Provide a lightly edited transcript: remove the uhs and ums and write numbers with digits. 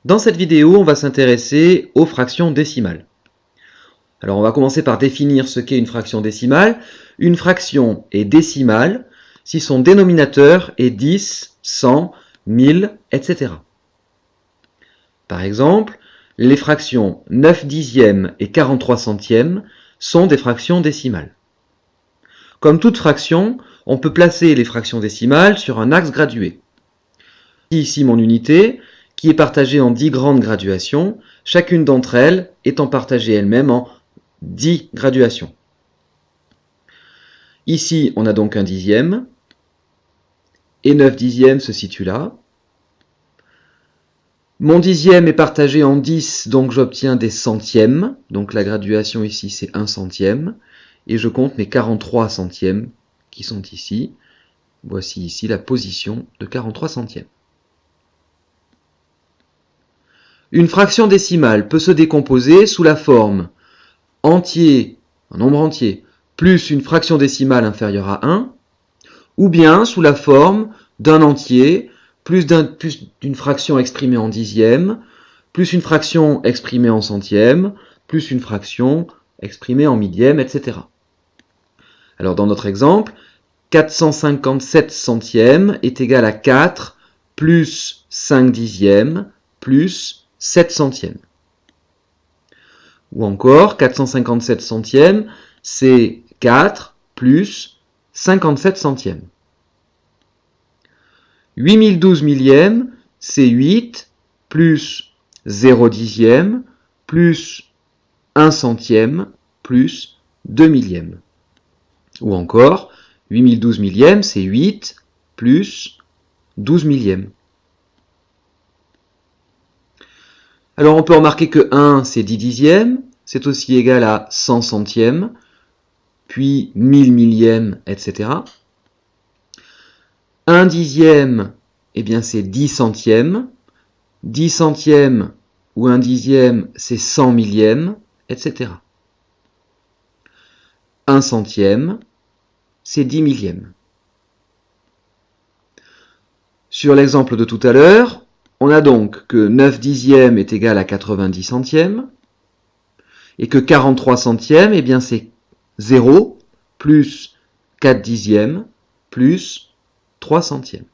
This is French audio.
Dans cette vidéo, on va s'intéresser aux fractions décimales. Alors on va commencer par définir ce qu'est une fraction décimale. Une fraction est décimale si son dénominateur est 10, 100, 1000, etc. Par exemple, les fractions 9 dixièmes et 43 centièmes sont des fractions décimales. Comme toute fraction, on peut placer les fractions décimales sur un axe gradué. Ici mon unité, qui est partagée en 10 grandes graduations, chacune d'entre elles étant partagée elle-même en 10 graduations. Ici, on a donc un dixième, et 9 dixièmes se situe là. Mon dixième est partagé en 10, donc j'obtiens des centièmes, donc la graduation ici c'est 1 centième, et je compte mes 43 centièmes qui sont ici. Voici ici la position de 43 centièmes. Une fraction décimale peut se décomposer sous la forme entier, un nombre entier, plus une fraction décimale inférieure à 1, ou bien sous la forme d'un entier, plus d'une fraction exprimée en dixième, plus une fraction exprimée en centième, plus une fraction exprimée en millième, etc. Alors dans notre exemple, 457 centièmes est égal à 4 plus 5 dixièmes plus 7 centièmes. Ou encore, 457 centièmes, c'est 4 plus 57 centièmes. 8012 millièmes, c'est 8 plus 0 dixième plus 1 centième plus 2 millièmes. Ou encore, 8012 millièmes, c'est 8 plus 12 millièmes. Alors on peut remarquer que 1, c'est 10 dixièmes, c'est aussi égal à 100 centièmes, puis 1000 millièmes, etc. 1 dixième, eh bien c'est 10 centièmes. 10 centièmes ou 1 dixième, c'est 100 millièmes, etc. 1 centième, c'est 10 millièmes. Sur l'exemple de tout à l'heure, on a donc que 9 dixièmes est égal à 90 centièmes, et que 43 centièmes, eh bien c'est 0 plus 4 dixièmes plus 3 centièmes.